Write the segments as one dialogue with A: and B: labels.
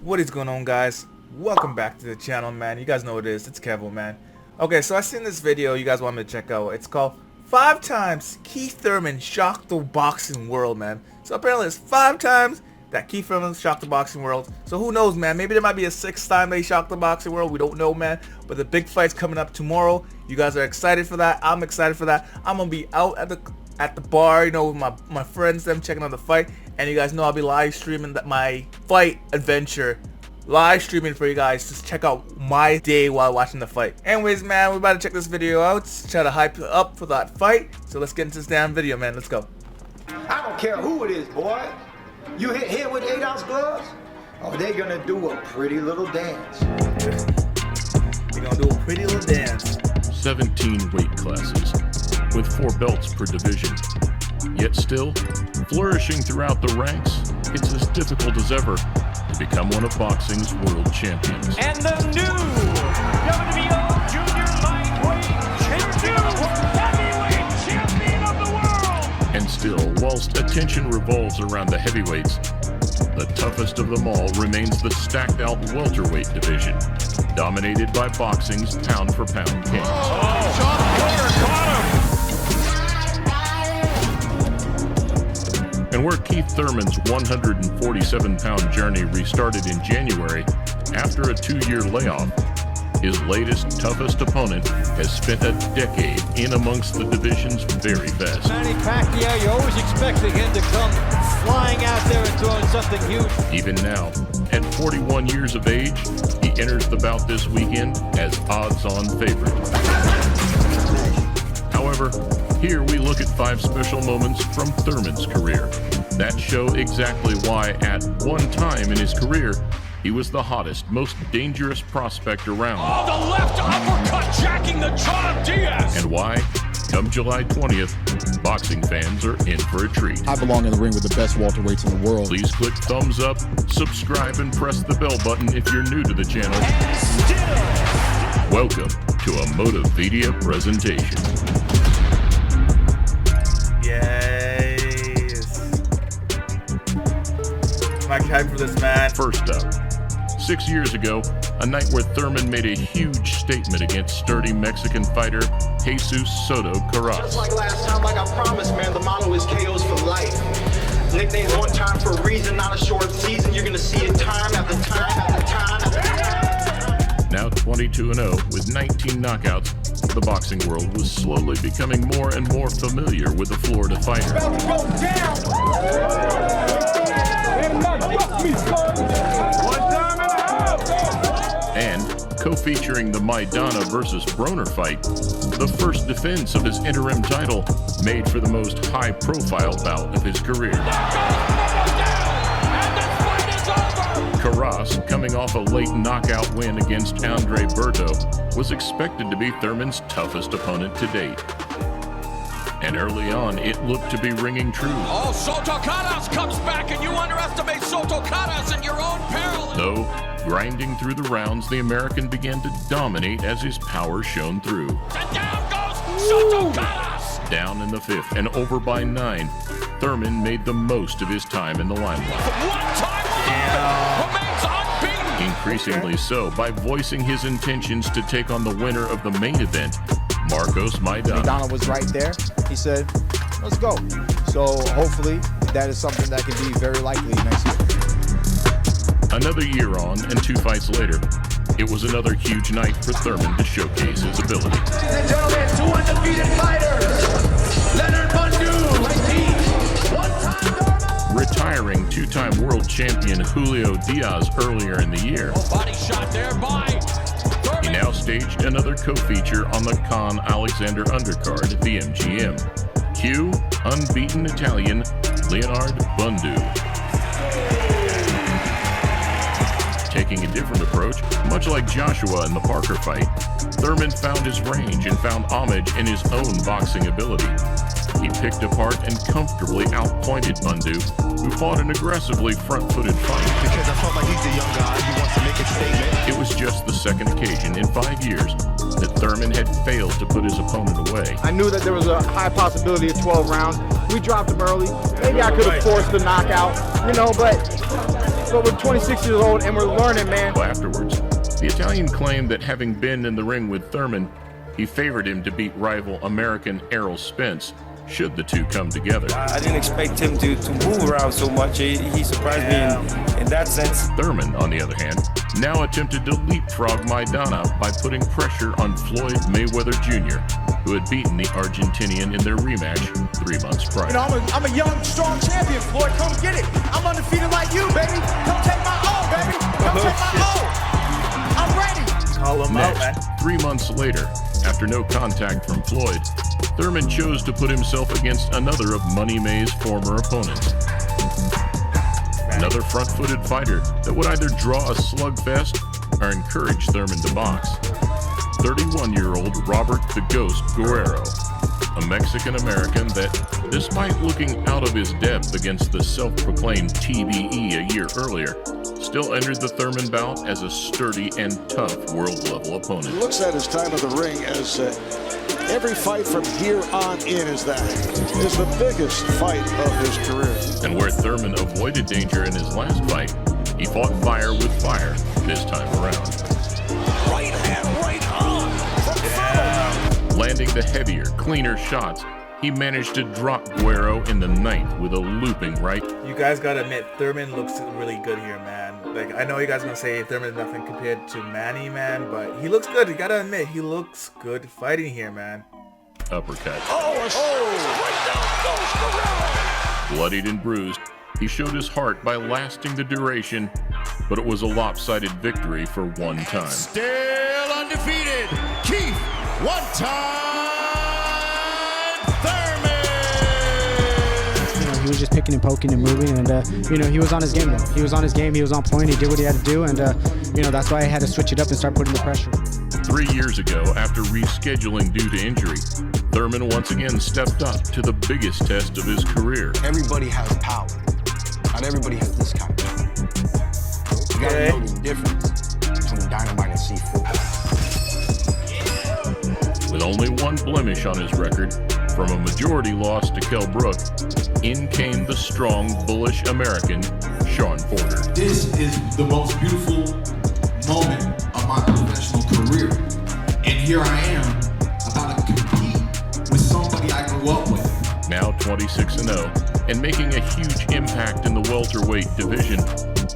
A: What is going on, guys? Welcome back to the channel, man. You guys know what it is. It's Kevo, man. Okay, so I seen this video you guys want me to check out. It's called 5 times Keith Thurman shocked the boxing world, man. So apparently it's 5 times that Keith Thurman shocked the boxing world. So who knows, man? Maybe there might be a 6th time they shocked the boxing world. We don't know, man. But the big fight's coming up tomorrow. You guys are excited for that. I'm excited for that. I'm gonna be out at the bar, you know, with my friends, them checking out the fight. And you guys know I'll be live streaming my fight adventure. Live streaming for you guys. Just check out my day while watching the fight. Anyways, man, we're about to check this video out. Try to hype up for that fight. So let's get into this damn video, man. Let's go.
B: I don't care who it is, boy. You hit here with 8-ounce gloves? Oh, they're gonna do a pretty little dance.
A: They're gonna do a pretty little dance.
C: 17 weight classes, with 4 belts per division. Yet still, flourishing throughout the ranks, it's as difficult as ever to become one of boxing's world champions.
D: And the new WBO Junior Lightweight Heavyweight Champion of the world!
C: And still, whilst attention revolves around the heavyweights, the toughest of them all remains the stacked-out welterweight division, dominated by boxing's pound-for-pound kings.
D: Oh, Sean Porter caught him!
C: And where Keith Thurman's 147-pound journey restarted in January after a 2-year layoff, his latest, toughest opponent has spent a decade in amongst the division's very best.
D: Manny Pacquiao, you're always expecting him to come flying out there and throwing something huge.
C: Even now, at 41 years of age, he enters the bout this weekend as odds-on favorite. However, here we look at 5 special moments from Thurman's career that show exactly why at one time in his career, he was the hottest, most dangerous prospect around.
D: Oh, the left uppercut jacking the jaw of Diaz!
C: And why, come July 20th, boxing fans are in for a treat.
E: I belong in the ring with the best welterweights in the world.
C: Please click thumbs up, subscribe, and press the bell button if you're new to the channel.
D: And still!
C: Welcome to a Motivedia presentation.
A: Yes. I'm hyped for this, man.
C: First up, 6 years ago, a night where Thurman made a huge statement against sturdy Mexican fighter Jesus Soto Karass.
B: Just like last time, like I promised, man, the motto is KOs for life. Nicknamed one time for a reason, not a short season. You're gonna see it time after time after time after time.
C: Now 22-0 with 19 knockouts, the boxing world was slowly becoming more and more familiar with the Florida fighter. And co-featuring the Maidana versus Broner fight, the first defense of his interim title made for the most high-profile bout of his career. Karass, coming off a late knockout win against Andre Berto, was expected to be Thurman's toughest opponent to date. And early on, it looked to be ringing true.
D: Oh, Soto Karass comes back and you underestimate Soto Karass in your own peril.
C: Though, grinding through the rounds, the American began to dominate as his power shone through.
D: And down goes Soto Karass!
C: Down in the 5th and over by 9, Thurman made the most of his time in the limelight.
D: One-time remains unbeaten!
C: Increasingly so by voicing his intentions to take on the winner of the main event, Marcos Maidana.
E: Maidana was right there. He said, let's go. So hopefully that is something that can be very likely next year.
C: Another year on and 2 fights later, it was another huge night for Thurman to showcase his ability.
B: Ladies and gentlemen, 2 undefeated fighters. Leonard Bundu, one-time Thurman.
C: Retiring 2-time world champion Julio Diaz earlier in the year,
D: Body shot there by
C: he
D: Thurman.
C: now staged another co-feature on the Khan Alexander undercard at the MGM. Cue unbeaten Italian Leonard Bundu. Taking a different approach, much like Joshua in the Parker fight, Thurman found his range and found homage in his own boxing ability. He picked apart and comfortably outpointed Bundu, who fought an aggressively front-footed fight.
F: Because I felt like he's a young guy who wants to make a statement.
C: It was just the second occasion in 5 years that Thurman had failed to put his opponent away.
G: I knew that there was a high possibility of 12 rounds. We dropped him early. Maybe I could have forced the knockout, you know, but but we're 26 years old and we're learning, man.
C: Afterwards, the Italian claimed that having been in the ring with Thurman, he favored him to beat rival American Errol Spence should the two come together.
H: I didn't expect him to move around so much. He surprised me in that sense.
C: Thurman, on the other hand, now attempted to leapfrog Maidana by putting pressure on Floyd Mayweather Jr., who had beaten the Argentinian in their rematch 3 months prior.
I: You know, I'm a young, strong champion, Floyd. Come get it. I'm undefeated like you, baby. Come take my O, baby. Come take my O. I'm ready.
A: Call him out, man.
C: 3 months later, after no contact from Floyd, Thurman chose to put himself against another of Money May's former opponents. Another front-footed fighter that would either draw a slugfest or encourage Thurman to box. 31-year-old Robert the Ghost Guerrero, a Mexican-American that, despite looking out of his depth against the self-proclaimed TBE a year earlier, still entered the Thurman bout as a sturdy and tough world-level opponent.
J: He looks at his time of the ring as every fight from here on in is the biggest fight of his career.
C: And where Thurman avoided danger in his last fight, he fought fire with fire this time around.
I: Right hand, right arm.
C: Landing the heavier, cleaner shots, he managed to drop Guerrero in the ninth with a looping right.
A: You guys gotta admit, Thurman looks really good here, man. Like, I know you guys are gonna say Thurman is nothing compared to Manny, man, but he looks good. You gotta admit, he looks good fighting here, man.
C: Uppercut.
I: Right down goes Guerrero.
C: Bloodied and bruised, he showed his heart by lasting the duration, but it was a lopsided victory for one time.
F: Still undefeated, Keith Thurman.
K: You know, he was just picking and poking and moving, and you know, he was on his game though. He was on his game, he was on point, he did what he had to do, and you know, that's why I had to switch it up and start putting the pressure.
C: 3 years ago, after rescheduling due to injury, Thurman once again stepped up to the biggest test of his career.
L: Everybody has power. Not everybody has this kind of power. You gotta know the difference between dynamite and seafood.
C: With only one blemish on his record, from a majority loss to Kell Brook, in came the strong, bullish American, Shawn Porter.
M: This is the most beautiful moment of my professional career. And here I am, about to compete with somebody I grew up with.
C: Now 26-0, and making a huge impact in the welterweight division,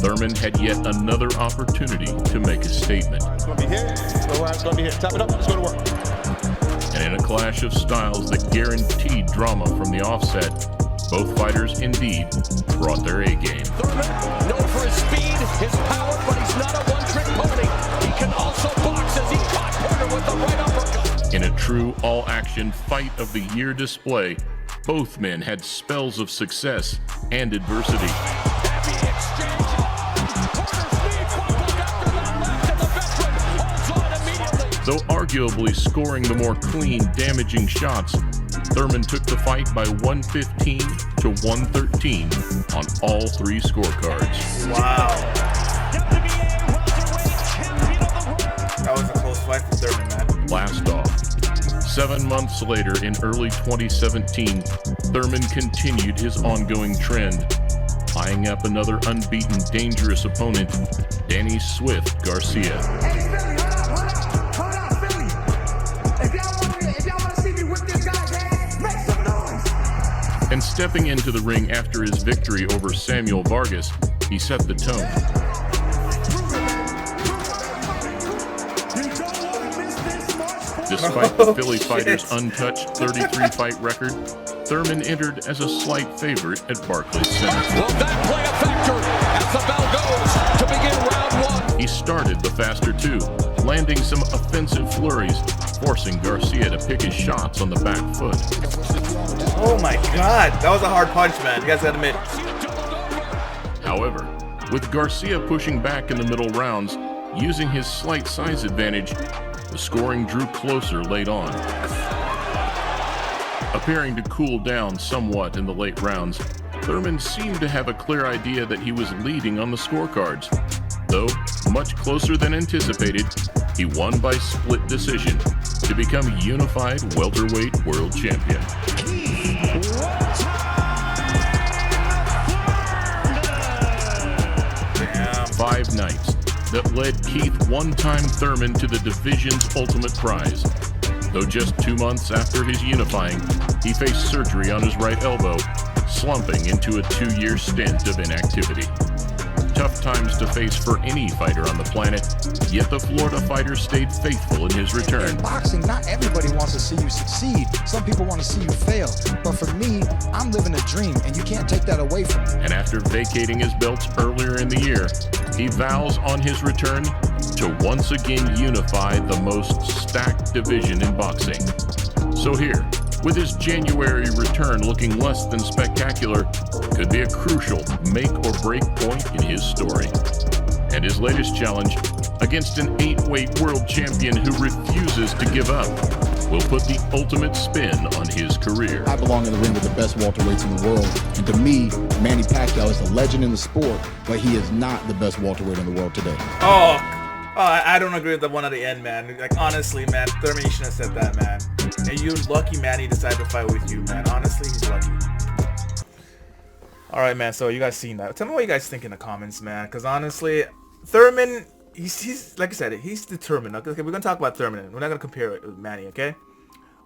C: Thurman had yet another opportunity to make a statement.
G: It's gonna be here. It's gonna be here. Tap it up. Let's go to work.
C: And in a clash of styles that guaranteed drama from the offset, both fighters indeed brought their A game.
I: Thurman, known for his speed, his power, but he's not a one-trick pony. He can also box as he caught Porter with the right uppercut.
C: In a true all-action fight of the year display, both men had spells of success and adversity.
I: Happy exchange. Porter's knee crumpled after that left, and the veteran holds on immediately.
C: Though arguably scoring the more clean, damaging shots, Thurman took the fight by 115 to 113 on all three scorecards.
A: Wow. That was a close fight for Thurman, man.
C: Blast off. 7 months later, in early 2017, Thurman continued his ongoing trend, eyeing up another unbeaten, dangerous opponent, Danny Swift Garcia.
I: Hey, Philly, hold up, Philly. If y'all want to see me whip this guy's ass, make some noise.
C: And stepping into the ring after his victory over Samuel Vargas, he set the tone. Despite the Philly fighter's untouched 33-fight record, Thurman entered as a slight favorite at Barclays Center.
I: Will that play a factor as the bell goes to begin round one?
C: He started the faster two, landing some offensive flurries, forcing Garcia to pick his shots on the back foot.
A: Oh my God, that was a hard punch, man. You guys gotta admit.
C: However, with Garcia pushing back in the middle rounds, using his slight size advantage, the scoring drew closer late on. Appearing to cool down somewhat in the late rounds, Thurman seemed to have a clear idea that he was leading on the scorecards. Though much closer than anticipated, he won by split decision to become unified welterweight world champion. 5 nights that led Keith one-time Thurman to the division's ultimate prize. Though just 2 months after his unifying, he faced surgery on his right elbow, slumping into a 2-year stint of inactivity. Tough times to face for any fighter on the planet, yet the Florida fighter stayed faithful in his return.
E: In boxing, not everybody wants to see you succeed. Some people want to see you fail. But for me, I'm living a dream, and you can't take that away from me.
C: And after vacating his belts earlier in the year, he vows on his return to once again unify the most stacked division in boxing. So here, with his January return looking less than spectacular, could be a crucial make or break point in his story. And his latest challenge, against an 8-weight world champion who refuses to give up, will put the ultimate spin on his career.
N: I belong in the ring with the best welterweights in the world. And to me, Manny Pacquiao is a legend in the sport, but he is not the best welterweight in the world today.
A: I don't agree with the one at the end, man. Like, honestly, man, Thurman, you shouldn't have said that, man. And you're lucky Manny decided to fight with you, man. Honestly, he's lucky. Alright, man, so you guys seen that. Tell me what you guys think in the comments, man. Because honestly, Thurman, he's like I said, he's determined. Okay, we're going to talk about Thurman. We're not going to compare it with Manny, okay?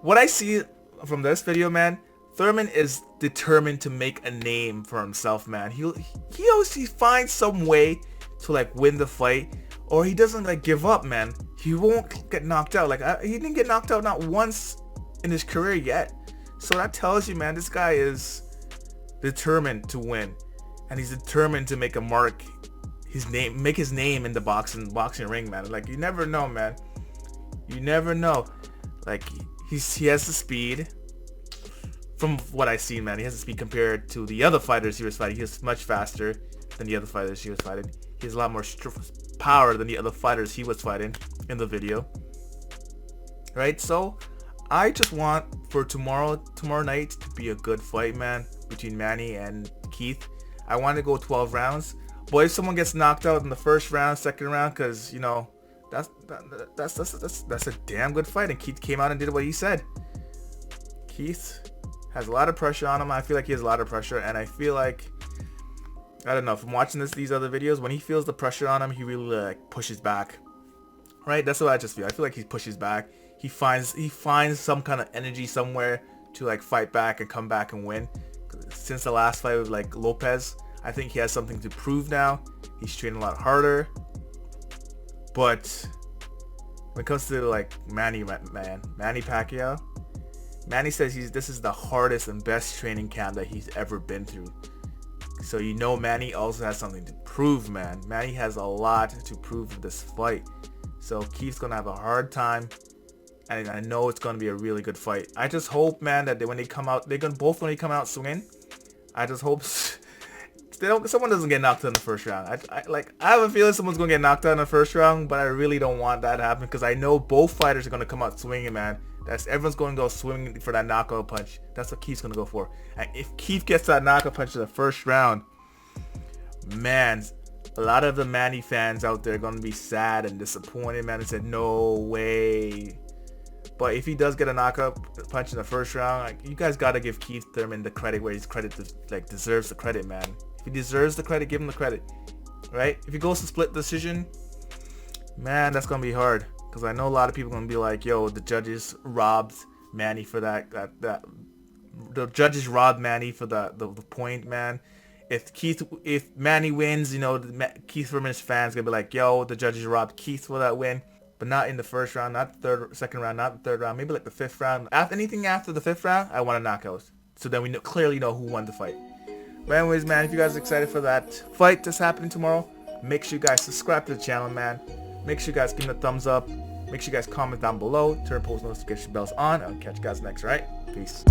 A: What I see from this video, man, Thurman is determined to make a name for himself, man. He always finds some way to, like, win the fight. Or he doesn't, like, give up, man. He won't get knocked out. Like, he didn't get knocked out not once in his career yet. So that tells you, man, this guy is determined to win. And he's determined to make a mark, make his name in the boxing ring, man. Like, you never know, man. You never know. Like, he has the speed. From what I've seen, man, he has the speed compared to the other fighters he was fighting. He's much faster than the other fighters he was fighting. He has a lot more power than the other fighters he was fighting in the video. Right? So, I just want for tomorrow night to be a good fight, man, between Manny and Keith. I want to go 12 rounds. But if someone gets knocked out in the first round, second round, because, you know, that's a damn good fight. And Keith came out and did what he said. Keith has a lot of pressure on him. I feel like he has a lot of pressure, and I feel like, I don't know, from watching these other videos, when he feels the pressure on him, he really, like, pushes back. Right? That's what I just feel. I feel like he pushes back. He finds some kind of energy somewhere to, like, fight back and come back and win. Since the last fight with, like, Lopez, I think he has something to prove now. He's training a lot harder. But when it comes to, like, Manny Pacquiao, Manny says this is the hardest and best training camp that he's ever been through. So you know Manny also has something to prove, man. Manny has a lot to prove in this fight. So Keith's going to have a hard time. And I know it's going to be a really good fight. I just hope, man, that when they come out, they're going to both when they come out swinging. I just hope someone doesn't get knocked out in the first round. I have a feeling someone's going to get knocked out in the first round, but I really don't want that to happen because I know both fighters are going to come out swinging, man. Everyone's going to go swinging for that knockout punch. That's what Keith's going to go for. And if Keith gets that knockout punch in the first round, man, a lot of the Manny fans out there are going to be sad and disappointed, man, and said, no way. But if he does get a knockout punch in the first round, like, you guys got to give Keith Thurman the credit where he's deserves the credit, man. If he deserves the credit, give him the credit. Right? If he goes to split decision, man, that's going to be hard. Because I know a lot of people are going to be like, yo, the judges robbed Manny for that. The judges robbed Manny for the point, man. If Manny wins, you know, Keith Thurman's fans going to be like, yo, the judges robbed Keith for that win. But not in the first round, not the second round, not the third round, maybe like the fifth round. Anything after the fifth round, I want a knockout. So then we clearly know who won the fight. But anyways, man, if you guys are excited for that fight that's happening tomorrow, make sure you guys subscribe to the channel, man. Make sure you guys give me a thumbs up. Make sure you guys comment down below. Turn post notification bells on. I'll catch you guys next, right? Peace.